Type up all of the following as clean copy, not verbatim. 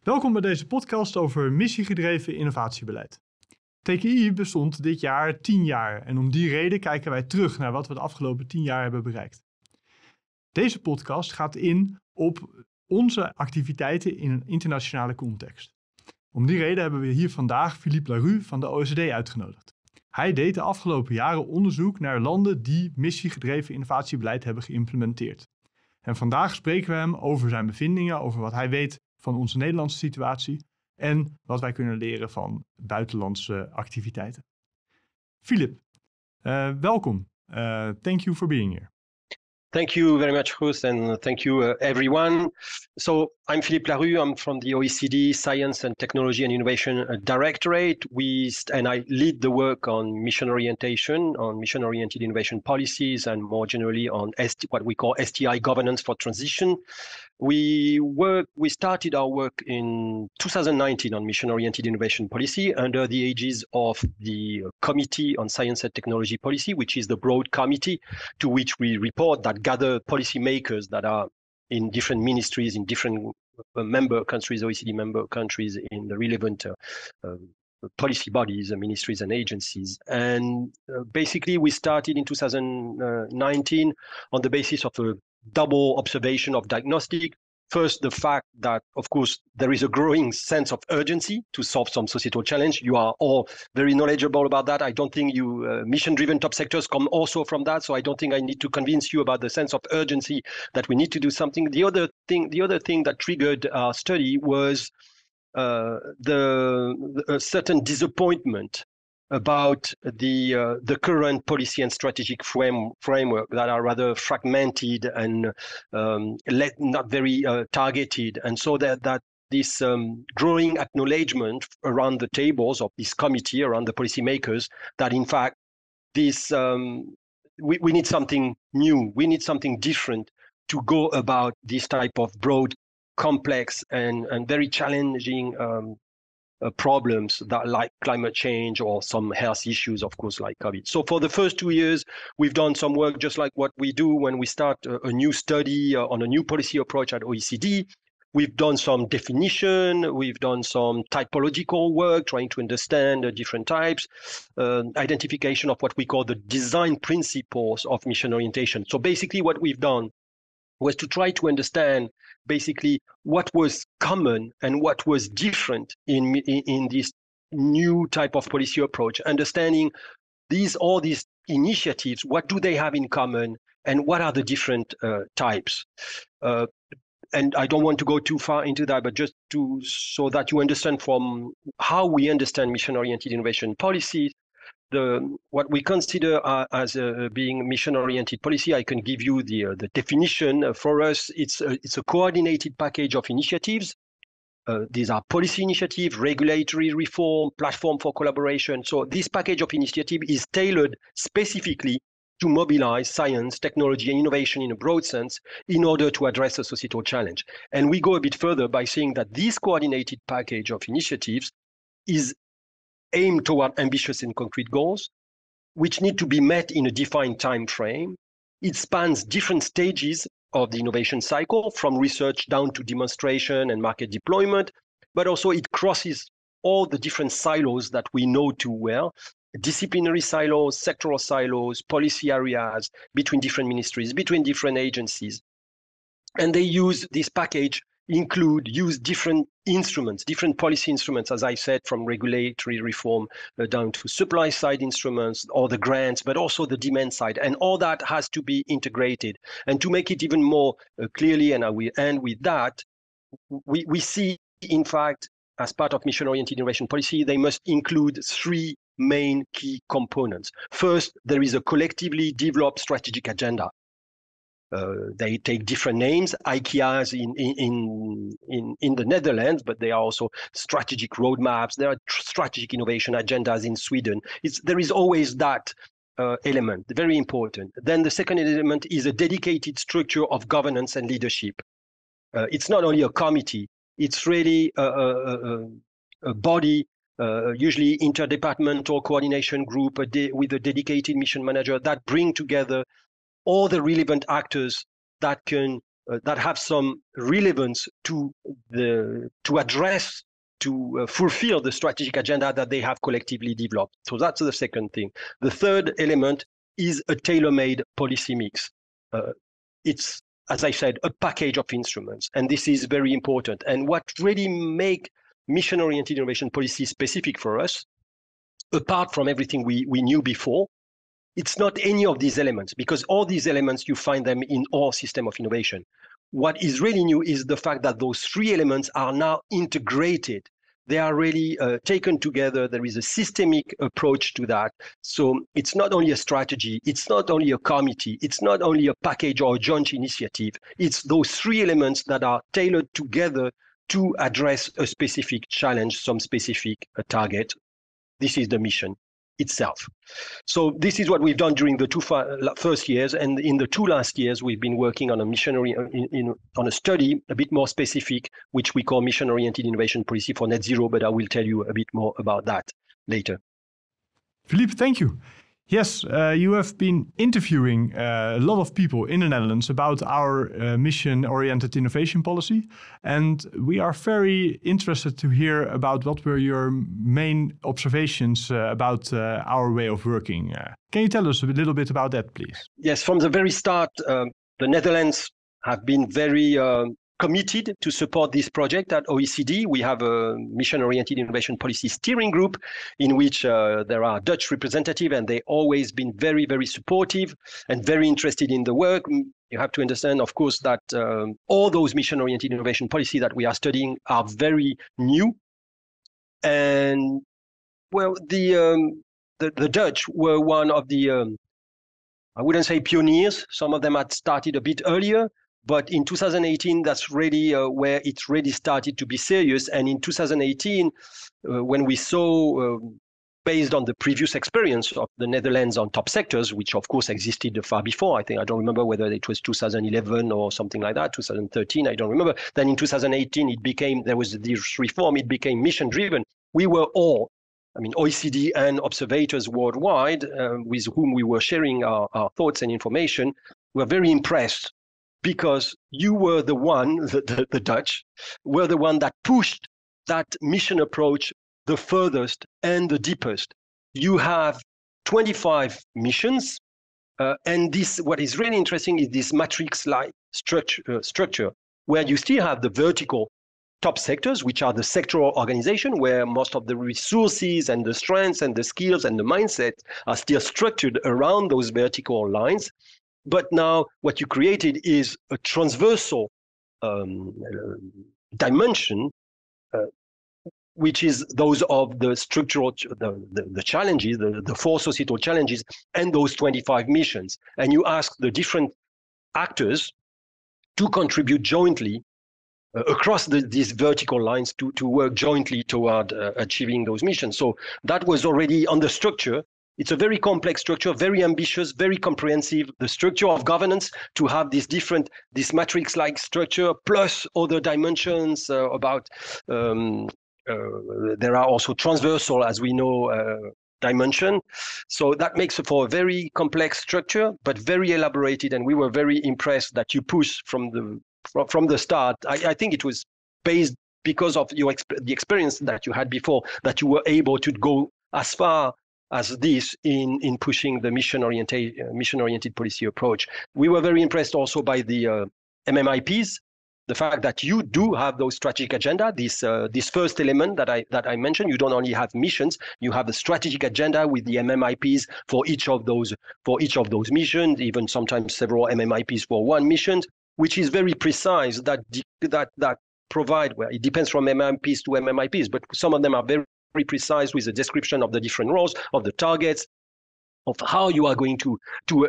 Welkom bij deze podcast over missiegedreven innovatiebeleid. TKI bestond dit jaar 10 jaar en om die reden kijken wij terug naar wat we de afgelopen 10 jaar hebben bereikt. Deze podcast gaat in op onze activiteiten in een internationale context. Om die reden hebben we hier vandaag Philippe Larrue van de OECD uitgenodigd. Hij deed de afgelopen jaren onderzoek naar landen die missiegedreven innovatiebeleid hebben geïmplementeerd. En vandaag spreken we hem over zijn bevindingen, over wat hij weet van onze Nederlandse situatie en wat wij kunnen leren van buitenlandse activiteiten. Philippe, welkom. Thank you for being here. Thank you very much, Guus, and thank you, everyone. So I'm Philippe Larrue. I'm from the OECD Science and Technology and Innovation Directorate. And I lead the work on mission orientation, on mission-oriented innovation policies, and more generally on what we call STI governance for transition. We started our work in 2019 on mission-oriented innovation policy under the aegis of the Committee on Science and Technology Policy, which is the broad committee to which we report that gather policymakers that are in different ministries, in different member countries, OECD member countries, in the relevant policy bodies, ministries and agencies. And basically we started in 2019 on the basis of a double observation of diagnostic. First, the fact that, of course, there is a growing sense of urgency to solve some societal challenge. You are all very knowledgeable about that. I don't think you mission-driven top sectors come also from that. So I don't think I need to convince you about the sense of urgency that we need to do something. The other thing that triggered our study was a certain disappointment about the current policy and strategic framework that are rather fragmented and not very targeted. And so that this growing acknowledgement around the tables of this committee, around the policymakers, that in fact this we need something new, we need something different to go about this type of broad, complex and very challenging problems that like climate change or some health issues, of course, like COVID. So for the first 2 years, we've done some work just like what we do when we start a new study on a new policy approach at OECD. We've done some definition, we've done some typological work, trying to understand the different types, identification of what we call the design principles of mission orientation. So basically what we've done was to try to understand basically what was common and what was different in this new type of policy approach, understanding all these initiatives, what do they have in common and what are the different types. And I don't want to go too far into that, but just so that you understand from how we understand mission-oriented innovation policies, what we consider as being mission-oriented policy, I can give you the definition. For us, it's a coordinated package of initiatives. These are policy initiatives, regulatory reform, platform for collaboration. So this package of initiative is tailored specifically to mobilize science, technology, and innovation in a broad sense in order to address a societal challenge. And we go a bit further by saying that this coordinated package of initiatives is aimed toward ambitious and concrete goals, which need to be met in a defined time frame. It spans different stages of the innovation cycle, from research down to demonstration and market deployment, but also it crosses all the different silos that we know too well, disciplinary silos, sectoral silos, policy areas, between different ministries, between different agencies. And they use this package use different instruments, different policy instruments, as I said, from regulatory reform down to supply side instruments or the grants, but also the demand side. And all that has to be integrated. And to make it even more clearly, and I will end with that, we see, in fact, as part of mission-oriented innovation policy, they must include 3 main key components. First, there is a collectively developed strategic agenda. They take different names, IKEA's in the Netherlands, but they are also strategic roadmaps. There are strategic innovation agendas in Sweden. There is always that element, very important. Then the second element is a dedicated structure of governance and leadership. It's not only a committee, it's really a body, usually interdepartmental coordination group with a dedicated mission manager that bring together all the relevant actors that can that have some relevance to address, to fulfill the strategic agenda that they have collectively developed. So that's the second thing. The third element is a tailor-made policy mix. It's, as I said, a package of instruments, and this is very important. And what really make mission-oriented innovation policy specific for us, apart from everything we knew before, it's not any of these elements, because all these elements, you find them in our system of innovation. What is really new is the fact that those three elements are now integrated. They are really taken together. There is a systemic approach to that. So it's not only a strategy, it's not only a committee, it's not only a package or a joint initiative. It's those three elements that are tailored together to address a specific challenge, some specific target. This is the mission itself. So this is what we've done during the first years, and in the 2 last years we've been working on a on a study a bit more specific, which we call mission-oriented innovation policy for net zero, but I will tell you a bit more about that later. Philippe, thank you. Yes, you have been interviewing a lot of people in the Netherlands about our mission-oriented innovation policy. And we are very interested to hear about what were your main observations about our way of working. Can you tell us a little bit about that, please? Yes, from the very start, the Netherlands have been very committed to support this project at OECD. We have a mission-oriented innovation policy steering group in which there are Dutch representatives, and they've always been very, very supportive and very interested in the work. You have to understand, of course, that all those mission-oriented innovation policy that we are studying are very new. And well, the Dutch were one of the, I wouldn't say pioneers. Some of them had started a bit earlier. But in 2018, that's really where it really started to be serious. And in 2018, when we saw, based on the previous experience of the Netherlands on top sectors, which of course existed far before, I don't remember whether it was 2011 or something like that, 2013, I don't remember. Then in 2018, there was this reform, it became mission-driven. We were all, OECD and observators worldwide, with whom we were sharing our thoughts and information, were very impressed, because you were the one, the Dutch, were the one that pushed that mission approach the furthest and the deepest. You have 25 missions, and what is really interesting is this matrix-like structure, where you still have the vertical top sectors, which are the sectoral organization, where most of the resources and the strengths and the skills and the mindset are still structured around those vertical lines. But now what you created is a transversal dimension, which is those of the structural, the challenges, the 4 societal challenges, and those 25 missions. And you ask the different actors to contribute jointly across these vertical lines to work jointly toward achieving those missions. So that was already on the structure. It's a very complex structure, very ambitious, very comprehensive. The structure of governance to have this matrix-like structure plus other dimensions about. There are also transversal, as we know, dimension. So that makes for a very complex structure, but very elaborated. And we were very impressed that you pushed from the start. I think it was based because of the experience that you had before, that you were able to go as far as this in pushing the mission-oriented policy approach. We were very impressed also by the MMIPs, the fact that you do have those strategic agenda. This first element that I mentioned, you don't only have missions, you have a strategic agenda with the MMIPs for each of those missions, even sometimes several MMIPs for one mission, which is very precise. That provide, well, it depends from MMIPs to MMIPs, but some of them are very precise with a description of the different roles, of the targets, of how you are going to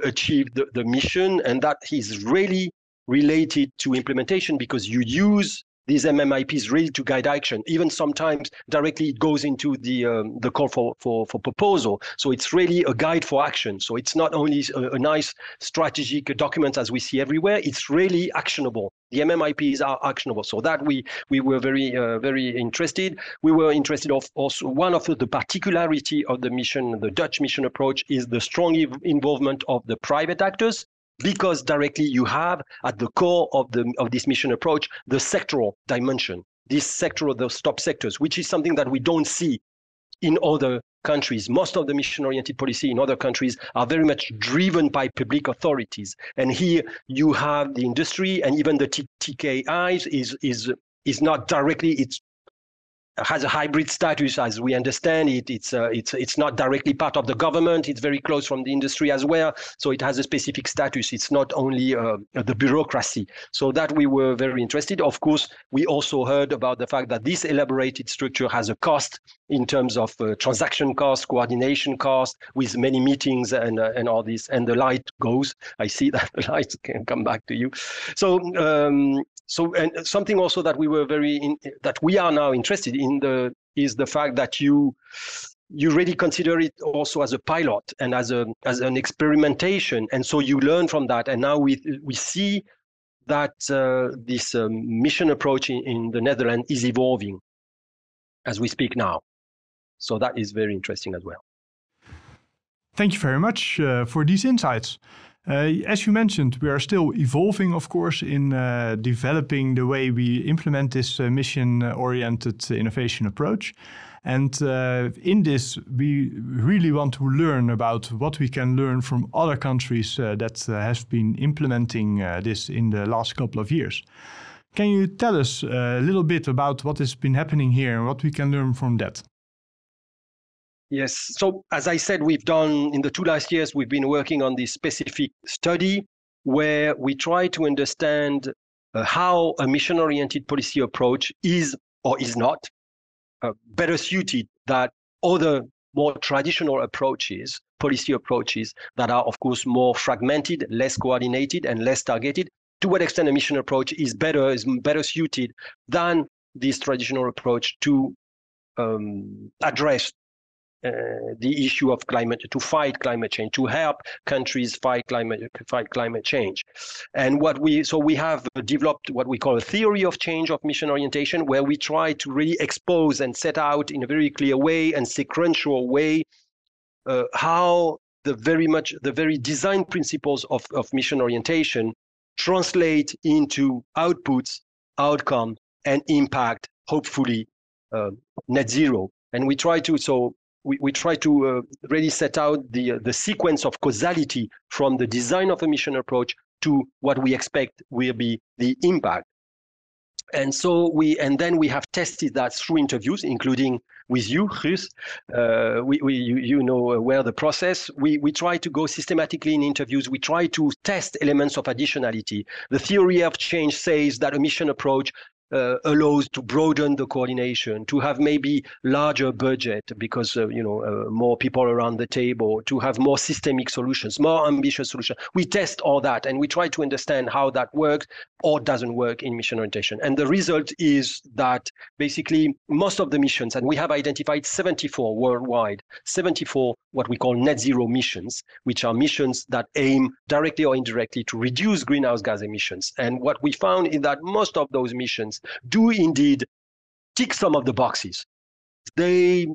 achieve the mission. And that is really related to implementation, because you use these MMIPs really to guide action. Even sometimes directly it goes into the call for proposal. So it's really a guide for action. So it's not only a nice strategic document as we see everywhere, it's really actionable. The MMIPs are actionable. So that we were very interested. We were interested also, one of the particularity of the mission, the Dutch mission approach, is the strong involvement of the private actors. because directly you have at the core of this mission approach the sectoral dimension, this sector of those top sectors, which is something that we don't see in other countries. Most of the mission-oriented policy in other countries are very much driven by public authorities, and here you have the industry, and even the TKIs is not directly, it's has a hybrid status as we understand it. It's not directly part of the government. It's very close from the industry as well. So it has a specific status. It's not only the bureaucracy. So that we were very interested. Of course, we also heard about the fact that this elaborated structure has a cost in terms of transaction cost, coordination cost, with many meetings and all this. And the light goes. I see that the light can come back to you. So and something also that we are now interested in is the fact that you really consider it also as a pilot and as an experimentation, and so you learn from that. And now we see that this mission approach in the Netherlands is evolving as we speak now. So that is very interesting as well. Thank you very much for these insights. As you mentioned, we are still evolving, of course, in developing the way we implement this mission-oriented innovation approach. And in this, we really want to learn about what we can learn from other countries that have been implementing this in the last couple of years. Can you tell us a little bit about what has been happening here and what we can learn from that? Yes. So as I said, we've done in the 2 last years, we've been working on this specific study where we try to understand how a mission-oriented policy approach is or is not better suited than other more traditional approaches, policy approaches that are, of course, more fragmented, less coordinated, and less targeted. To what extent a mission approach is better suited than this traditional approach to address the issue of to fight climate change, to help countries fight climate change. And we have developed what we call a theory of change of mission orientation, where we try to really expose and set out in a very clear way and sequential way how the very design principles of mission orientation translate into outputs, outcome, and impact, hopefully net zero. And we try to really set out the sequence of causality from the design of a mission approach to what we expect will be the impact. And so then we have tested that through interviews, including with you, Guus. You know where the process. We try to go systematically in interviews. We try to test elements of additionality. The theory of change says that a mission approach allows to broaden the coordination, to have maybe larger budget because more people around the table, to have more systemic solutions, more ambitious solutions. We test all that and we try to understand how that works or doesn't work in mission orientation. And the result is that basically most of the missions, and we have identified 74 worldwide, 74 what we call net zero missions, which are missions that aim directly or indirectly to reduce greenhouse gas emissions. And what we found is that most of those missions do indeed tick some of the boxes.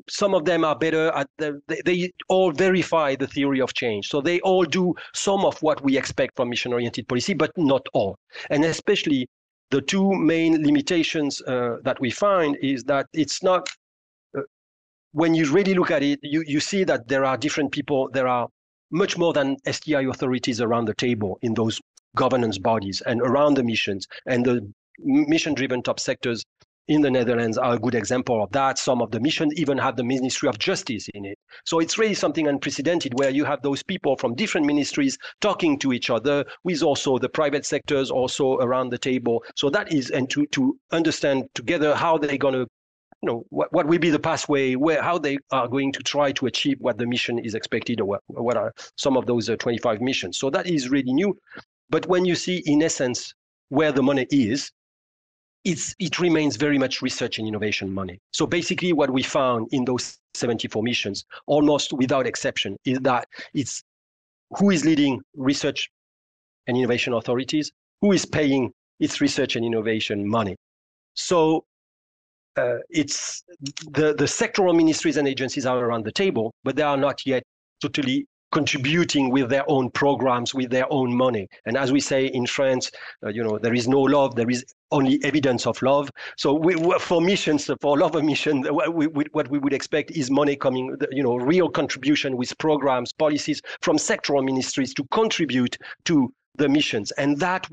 Some of them are better at they all verify the theory of change. So they all do some of what we expect from mission-oriented policy, but not all. And especially the two main limitations that we find is that it's not, when you really look at it, you see that there are different people, there are much more than STI authorities around the table in those governance bodies and around the missions, and the mission-driven top sectors in the Netherlands are a good example of that. Some of the missions even have the Ministry of Justice in it. So it's really something unprecedented where you have those people from different ministries talking to each other, with also the private sectors also around the table. So that is, and to understand together how they're going to, what will be the pathway, how they are going to try to achieve what the mission is expected, or what are some of those 25 missions. So that is really new. But when you see, in essence, where the money is, it remains very much research and innovation money. So basically what we found in those 74 missions, almost without exception, is that it's who is leading research and innovation authorities, who is paying its research and innovation money. So it's the sectoral ministries and agencies are around the table, but they are not yet totally contributing with their own programs, with their own money. And as we say in France, there is no love, there is only evidence of love. So for missions, for love of mission, what we would expect is money coming, real contribution with programs, policies from sectoral ministries to contribute to the missions. And that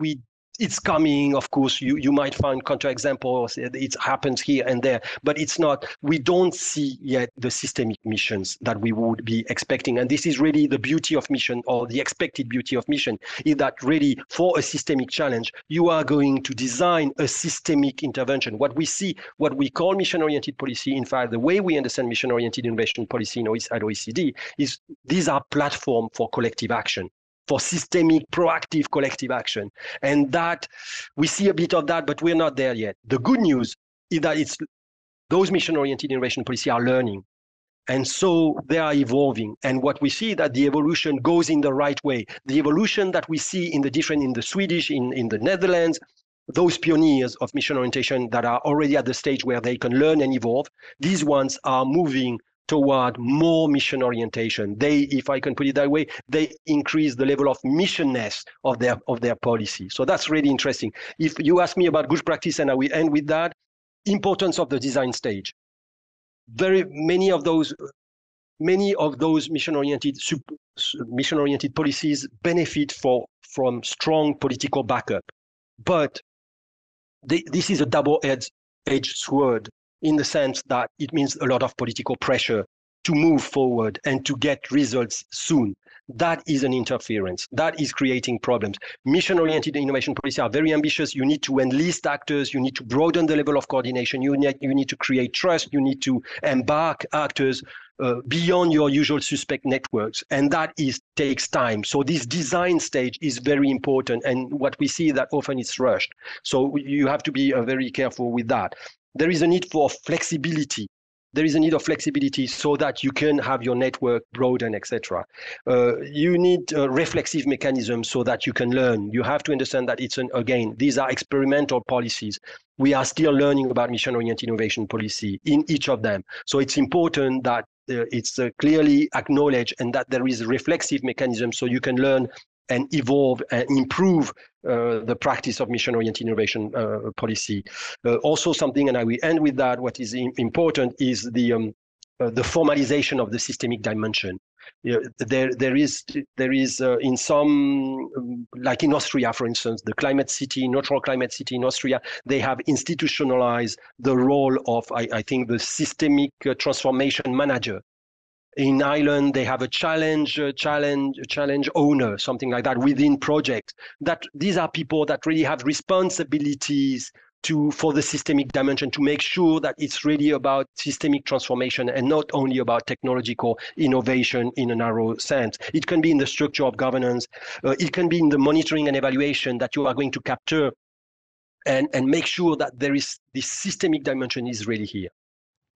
it's coming, of course, you might find counterexamples, it happens here and there, but it's not, we don't see yet the systemic missions that we would be expecting. And this is really the beauty of mission, or the expected beauty of mission, is that really for a systemic challenge, you are going to design a systemic intervention. What we call mission-oriented policy, in fact, the way we understand mission-oriented innovation policy at OECD is these are platforms for collective action, for systemic, proactive collective action. And that we see a bit of that, but we're not there yet. The good news is that those mission-oriented innovation policy are learning. And so they are evolving. And what we see that the evolution goes in the right way. The evolution that we see in the Swedish, in the Netherlands, those pioneers of mission orientation that are already at the stage where they can learn and evolve, these ones are moving toward more mission orientation. They, if I can put it that way, they increase the level of missionness of their policy. So that's really interesting. If you ask me about good practice, and I will end with that, importance of the design stage. Many of those mission-oriented policies benefit from strong political backup, but this is a double-edged sword, in the sense that it means a lot of political pressure to move forward and to get results soon. That is an interference. That is creating problems. Mission-oriented innovation policies are very ambitious. You need to enlist actors. You need to broaden the level of coordination. You need to create trust. You need to embark actors beyond your usual suspect networks. And that takes time. So this design stage is very important. And what we see that often it's rushed. So you have to be very careful with that. There is a need for flexibility. There is a need of flexibility so that you can have your network broaden, etc. You need reflexive mechanisms so that you can learn. You have to understand that these are experimental policies. We are still learning about mission-oriented innovation policy in each of them. So it's important that it's clearly acknowledged and that there is reflexive mechanism so you can learn and evolve and improve the practice of mission-oriented innovation policy. Also something, and I will end with that, what is important is the formalization of the systemic dimension. There is in some, like in Austria, for instance, the climate city, neutral climate city in Austria, they have institutionalized the role of, I think, the systemic transformation manager. In Ireland, they have a challenge owner, something like that, within projects. That these are people that really have responsibilities for the systemic dimension, to make sure that it's really about systemic transformation and not only about technological innovation in a narrow sense. It can be in the structure of governance. It can be in the monitoring and evaluation that you are going to capture and make sure that there is this systemic dimension is really here.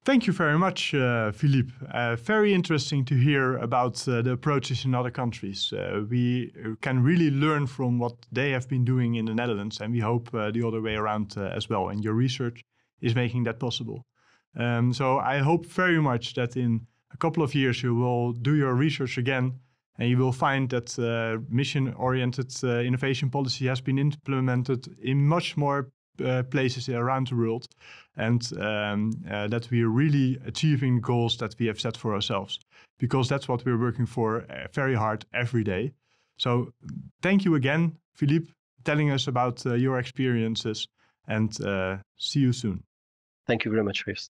Thank you very much, Philippe. Very interesting to hear about the approaches in other countries. We can really learn from what they have been doing in the Netherlands, and we hope the other way around as well. And your research is making that possible. So I hope very much that in a couple of years you will do your research again, and you will find that mission-oriented innovation policy has been implemented in much more places around the world, and that we are really achieving goals that we have set for ourselves, because that's what we're working for very hard every day. So thank you again, Philippe, telling us about your experiences, and see you soon. Thank you very much, Chris.